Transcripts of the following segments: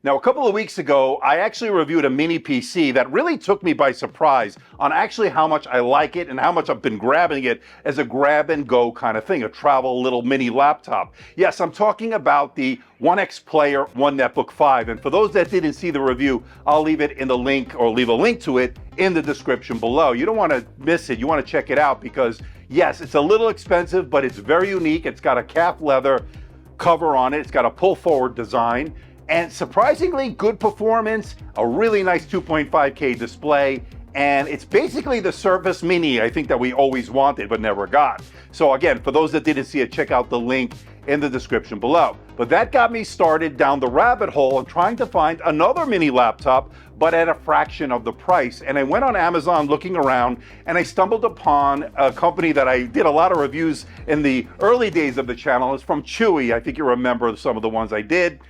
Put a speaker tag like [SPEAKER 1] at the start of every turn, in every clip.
[SPEAKER 1] Now, a couple of weeks ago, I actually reviewed a mini PC that really took me by surprise on actually how much I like it and how much I've been grabbing it as a grab and go kind of thing, a travel little mini laptop. Yes, I'm talking about the 1X Player One Netbook 5. And for those that didn't see the review, I'll leave it in the link or leave a link to it in the description below. You don't want to miss it. You want to check it out because yes, it's a little expensive, but it's very unique. It's got a calf leather cover on it. It's got a pull forward design. And surprisingly good performance, a really nice 2.5K display, and it's basically the Surface Mini, I think, that we always wanted but never got. So again, for those that didn't see it, check out the link in the description below. But that got me started down the rabbit hole of trying to find another mini laptop, but at a fraction of the price. And I went on Amazon looking around, and I stumbled upon a company that I did a lot of reviews in the early days of the channel. It's from Chuwi. I think you remember some of the ones I did.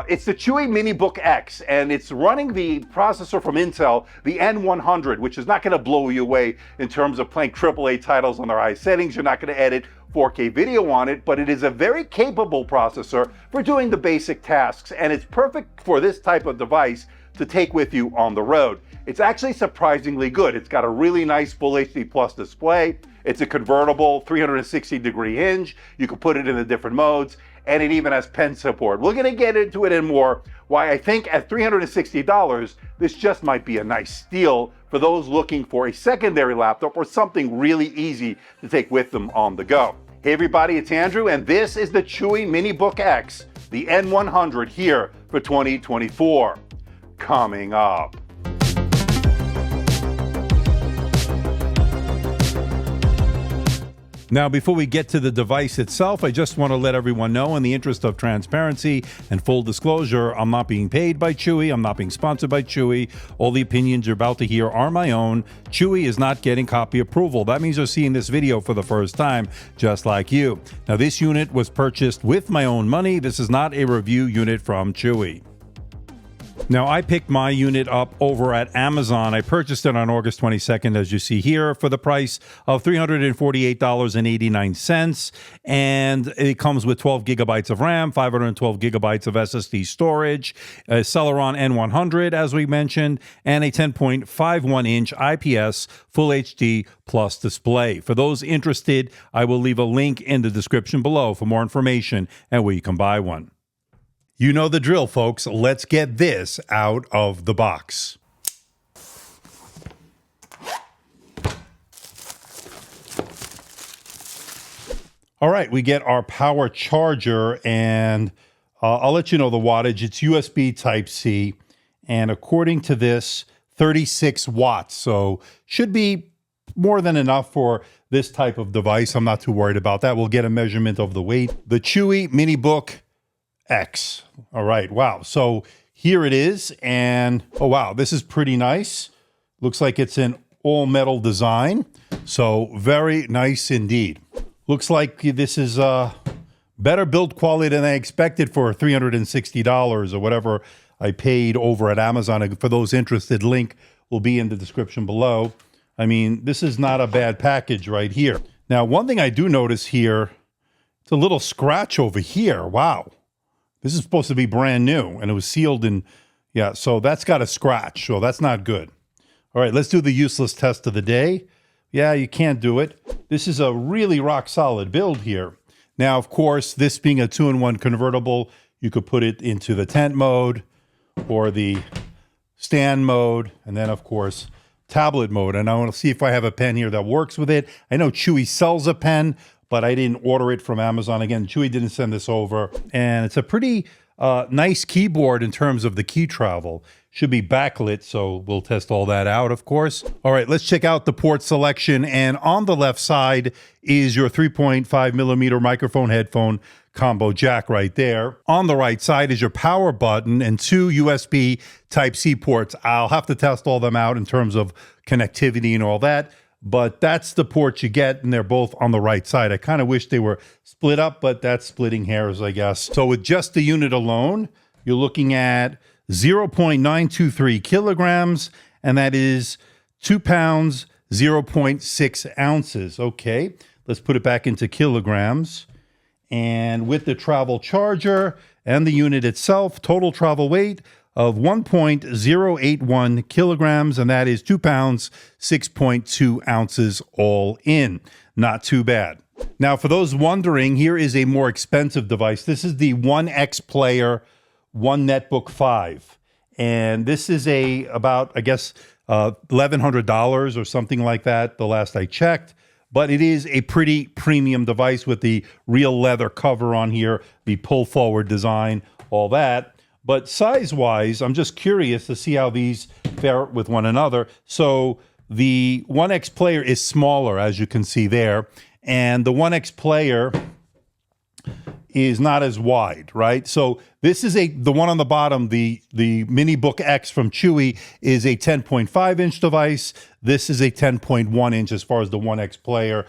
[SPEAKER 1] It's the Chuwi MiniBook X, and it's running the processor from Intel, the N100, which is not going to blow you away in terms of playing AAA titles on their high settings. You're not going to edit 4K video on it, but it is a very capable processor for doing the basic tasks, and it's perfect for this type of device to take with you on the road. It's actually surprisingly good. It's got a really nice Full HD Plus display. It's a convertible 360-degree hinge. You can put it in the different modes, and it even has pen support. We're gonna get into it and more, why I think at $360, this just might be a nice steal for those looking for a secondary laptop or something really easy to take with them on the go. Hey everybody, it's Andrew, and this is the Chuwi MiniBook X, the N100 here for 2024. Coming up.
[SPEAKER 2] Now, before we get to the device itself, I just want to let everyone know, in the interest of transparency and full disclosure, I'm not being paid by Chuwi. I'm not being sponsored by Chuwi. All the opinions you're about to hear are my own. Chuwi is not getting copy approval. That means you're seeing this video for the first time, just like you. Now, this unit was purchased with my own money. This is not a review unit from Chuwi. Now, I picked my unit up over at Amazon. I purchased it on August 22nd, as you see here, for the price of $348.89. And it comes with 12 gigabytes of RAM, 512 gigabytes of SSD storage, a Celeron N100, as we mentioned, and a 10.51-inch IPS Full HD Plus display. For those interested, I will leave a link in the description below for more information and where you can buy one. You know the drill, folks. Let's get this out of the box. All right, we get our power charger, and I'll let you know the wattage. It's USB Type-C, and according to this, 36 watts. So should be more than enough for this type of device. I'm not too worried about that. We'll get a measurement of the weight. The Chuwi MiniBook X. All right, wow. So here it is, and oh wow, this is pretty nice. Looks like it's an all-metal design, so very nice indeed. Looks like this is better build quality than I expected for $360 or whatever I paid over at Amazon. And for those interested, link will be in the description below. I mean, this is not a bad package right here. Now, one thing I do notice here, it's a little scratch over here. Wow. This is supposed to be brand new, and it was sealed in, yeah, so that's got a scratch, so that's not good. All right, let's do the useless test of the day. Yeah, you can't do it. This is a really rock-solid build here. Now, of course, this being a 2-in-1 convertible, you could put it into the tent mode or the stand mode, and then, of course, tablet mode. And I want to see if I have a pen here that works with it. I know Chuwi sells a pen, but I didn't order it from Amazon. Again, Chuwi didn't send this over. And it's a pretty nice keyboard in terms of the key travel. Should be backlit, so we'll test all that out, of course. All right, let's check out the port selection. And on the left side is your 3.5 millimeter microphone headphone combo jack right there. On the right side is your power button and 2 USB Type-C ports. I'll have to test all them out in terms of connectivity and all that. But that's the port you get, and they're both on the right side. I kind of wish they were split up, but that's splitting hairs, I guess. So with just the unit alone, you're looking at 0.923 kilograms, and that is 2 pounds, 0.6 ounces. Okay, let's put it back into kilograms. And with the travel charger and the unit itself, total travel weight of 1.081 kilograms, and that is 2 pounds, 6.2 ounces all in. Not too bad. Now, for those wondering, here is a more expensive device. This is the One X Player One Netbook 5. And this is about, I guess, $1,100 or something like that, the last I checked. But it is a pretty premium device with the real leather cover on here, the pull-forward design, all that. But size-wise, I'm just curious to see how these fare with one another. So the One X Player is smaller, as you can see there. And the One X Player is not as wide, right? So this is the one on the bottom, the MiniBook X from Chuwi is a 10.5-inch device. This is a 10.1 inch as far as the One X Player.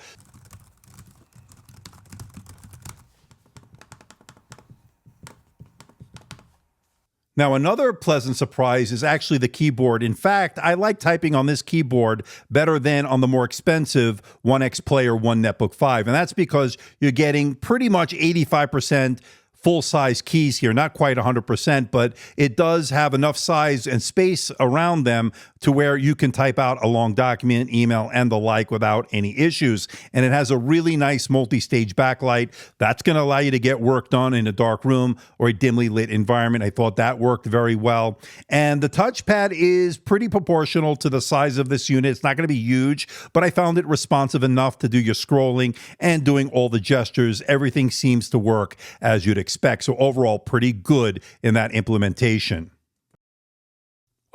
[SPEAKER 2] Now, another pleasant surprise is actually the keyboard. In fact, I like typing on this keyboard better than on the more expensive One X Player One Netbook 5. And that's because you're getting pretty much 85% full-size keys here, not quite 100%, but it does have enough size and space around them to where you can type out a long document, email, and the like without any issues. And it has a really nice multi-stage backlight. That's going to allow you to get work done in a dark room or a dimly lit environment. I thought that worked very well. And the touchpad is pretty proportional to the size of this unit. It's not going to be huge, but I found it responsive enough to do your scrolling and doing all the gestures. Everything seems to work as you'd expect. So overall, pretty good in that implementation.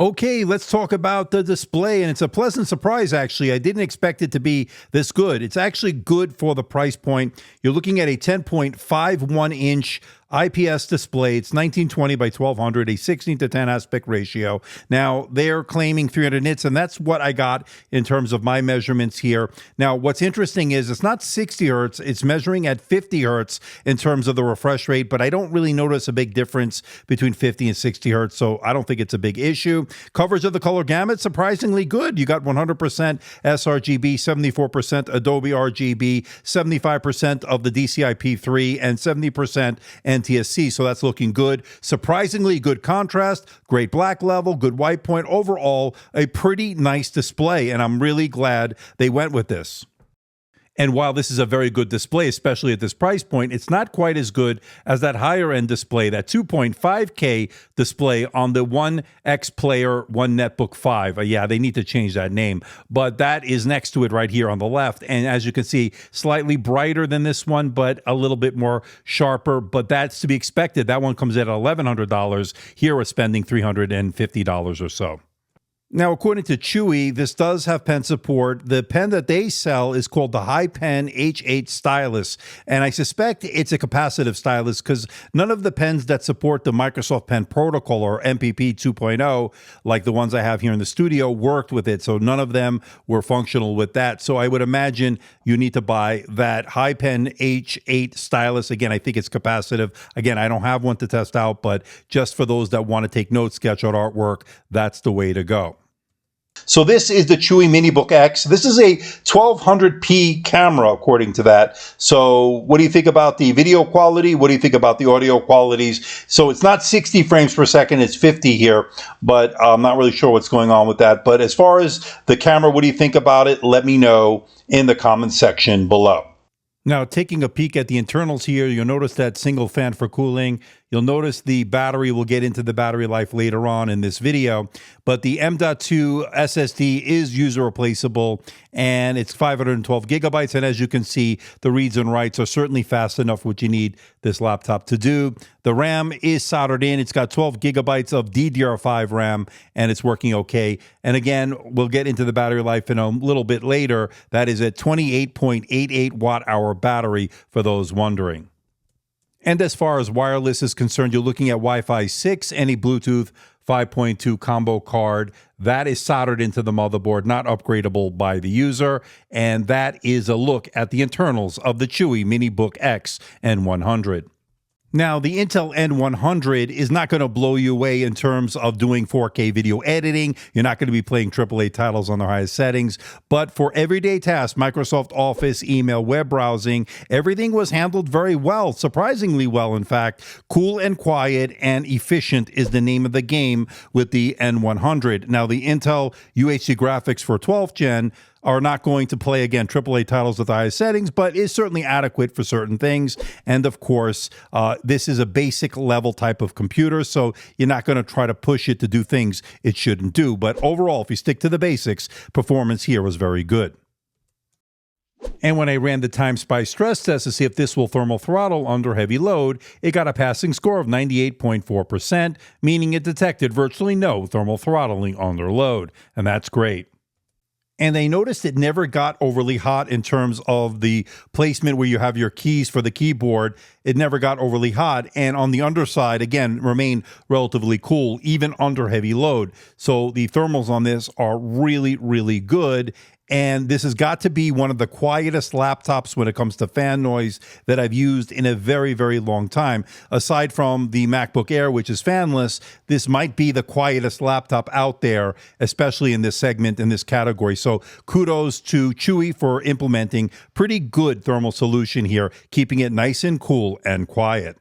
[SPEAKER 2] Okay, let's talk about the display, and it's a pleasant surprise, actually. I didn't expect it to be this good. It's actually good for the price point. You're looking at a 10.51-inch IPS display. It's 1920 by 1200, a 16:10 aspect ratio. Now, they're claiming 300 nits, and that's what I got in terms of my measurements here. Now, what's interesting is it's not 60 hertz. It's measuring at 50 hertz in terms of the refresh rate, but I don't really notice a big difference between 50 and 60 hertz, so I don't think it's a big issue. Coverage of the color gamut, surprisingly good. You got 100% sRGB, 74% Adobe RGB, 75% of the DCI-P3, and 70% NTSC, so that's looking good. Surprisingly good contrast, great black level, good white point. Overall, a pretty nice display, and I'm really glad they went with this. And while this is a very good display, especially at this price point, it's not quite as good as that higher end display, that 2.5K display on the One X Player One Netbook 5. Yeah, they need to change that name, but that is next to it right here on the left. And as you can see, slightly brighter than this one, but a little bit more sharper, but that's to be expected. That one comes in at $1,100. Here we're spending $350 or so. Now, according to Chuwi, this does have pen support. The pen that they sell is called the High Pen H8 Stylus, and I suspect it's a capacitive stylus because none of the pens that support the Microsoft Pen Protocol or MPP 2.0, like the ones I have here in the studio, worked with it, so none of them were functional with that. So I would imagine you need to buy that High Pen H8 Stylus. Again, I think it's capacitive. Again, I don't have one to test out, but just for those that want to take notes, sketch out artwork, that's the way to go. So this is the Chuwi MiniBook X. This is a 1200p camera, according to that. So what do you think about the video quality? What do you think about the audio qualities? So it's not 60 frames per second, it's 50 here, but I'm not really sure what's going on with that. But as far as the camera, what do you think about it? Let me know in the comment section below. Now, taking a peek at the internals here, you'll notice that single fan for cooling. You'll notice the battery. We'll get into the battery life later on in this video. But the M.2 SSD is user replaceable, and it's 512 gigabytes. And as you can see, the reads and writes are certainly fast enough, what you need this laptop to do. The RAM is soldered in. It's got 12 gigabytes of DDR5 RAM, and it's working okay. And again, we'll get into the battery life in a little bit later. That is a 28.88 watt-hour battery for those wondering. And as far as wireless is concerned, you're looking at Wi-Fi 6 and a Bluetooth 5.2 combo card. That is soldered into the motherboard, not upgradable by the user. And that is a look at the internals of the Chuwi MiniBook X N100. Now, the Intel N100 is not going to blow you away in terms of doing 4K video editing. You're not going to be playing AAA titles on their highest settings. But for everyday tasks, Microsoft Office, email, web browsing, everything was handled very well, surprisingly well, in fact. Cool and quiet and efficient is the name of the game with the N100. Now, the Intel UHD graphics for 12th gen are not going to play, again, AAA titles with the highest settings, but is certainly adequate for certain things. And of course, this is a basic level type of computer, so you're not going to try to push it to do things it shouldn't do. But overall, if you stick to the basics, performance here was very good. And when I ran the TimeSpy stress test to see if this will thermal throttle under heavy load, it got a passing score of 98.4%, meaning it detected virtually no thermal throttling under load. And that's great. And they noticed it never got overly hot in terms of the placement where you have your keys for the keyboard. It never got overly hot. And on the underside, again, remained relatively cool, even under heavy load. So the thermals on this are really, really good. And this has got to be one of the quietest laptops when it comes to fan noise that I've used in a very, very long time. Aside from the MacBook Air, which is fanless, this might be the quietest laptop out there, especially in this segment, in this category. So kudos to Chuwi for implementing pretty good thermal solution here, keeping it nice and cool and quiet.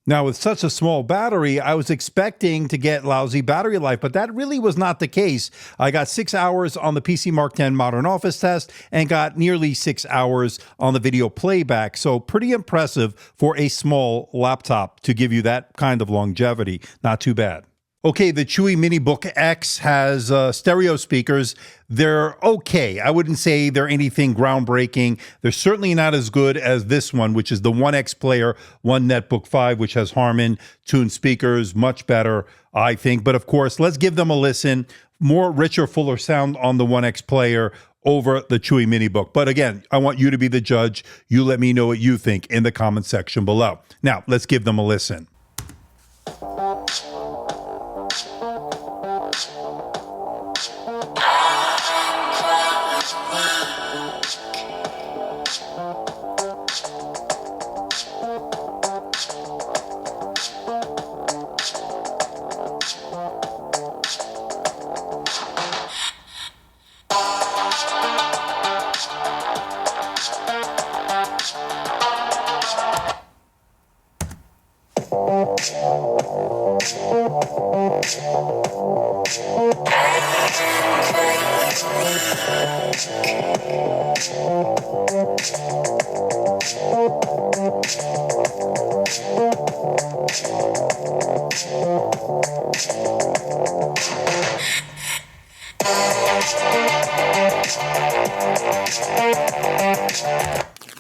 [SPEAKER 2] Now, with such a small battery, I was expecting to get lousy battery life, but that really was not the case. I got 6 hours on the PC Mark X Modern Office test and got nearly 6 hours on the video playback. So pretty impressive for a small laptop to give you that kind of longevity. Not too bad. Okay, the Chuwi MiniBook X has stereo speakers. They're okay. I wouldn't say they're anything groundbreaking. They're certainly not as good as this one, which is the One X Player, One Netbook 5, which has Harman tuned speakers. Much better, I think. But of course, let's give them a listen. More richer, fuller sound on the One X Player over the Chuwi MiniBook. But again, I want you to be the judge. You let me know what you think in the comment section below. Now, let's give them a listen.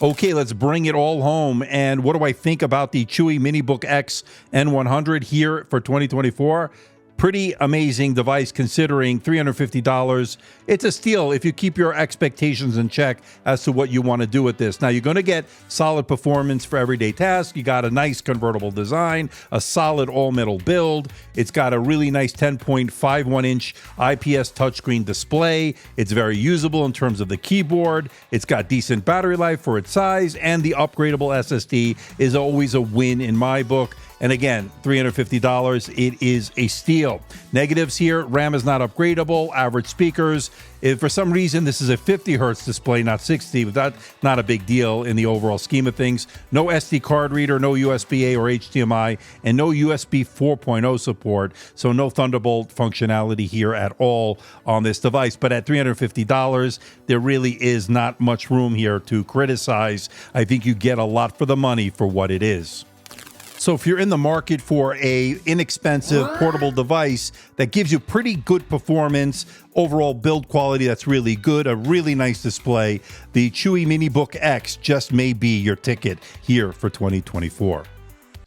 [SPEAKER 2] Okay, let's bring it all home. And what do I think about the Chuwi MiniBook X N100 here for 2024? Pretty amazing device considering $350. It's a steal if you keep your expectations in check as to what you want to do with this. Now, you're going to get solid performance for everyday tasks. You got a nice convertible design, a solid all-metal build. It's got a really nice 10.51-inch IPS touchscreen display. It's very usable in terms of the keyboard. It's got decent battery life for its size, and the upgradable SSD is always a win in my book. And again, $350, it is a steal. Negatives here, RAM is not upgradable, average speakers. If for some reason this is a 50 hertz display, not 60, but that's not a big deal in the overall scheme of things. No SD card reader, no USB-A or HDMI, and no USB 4.0 support. So no Thunderbolt functionality here at all on this device. But at $350, there really is not much room here to criticize. I think you get a lot for the money for what it is. So if you're in the market for a inexpensive portable device that gives you pretty good performance, overall build quality that's really good, a really nice display, the Chuwi MiniBook X just may be your ticket here for 2024.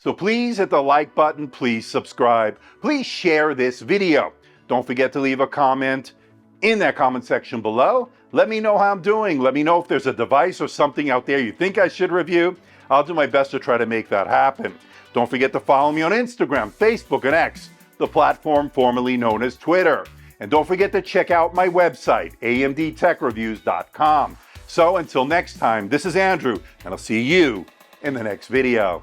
[SPEAKER 1] So please hit the like button, please subscribe, please share this video. Don't forget to leave a comment in that comment section below. Let me know how I'm doing. Let me know if there's a device or something out there you think I should review. I'll do my best to try to make that happen. Don't forget to follow me on Instagram, Facebook, and X, the platform formerly known as Twitter. And don't forget to check out my website, amdtechreviews.com. So until next time, this is Andrew, and I'll see you in the next video.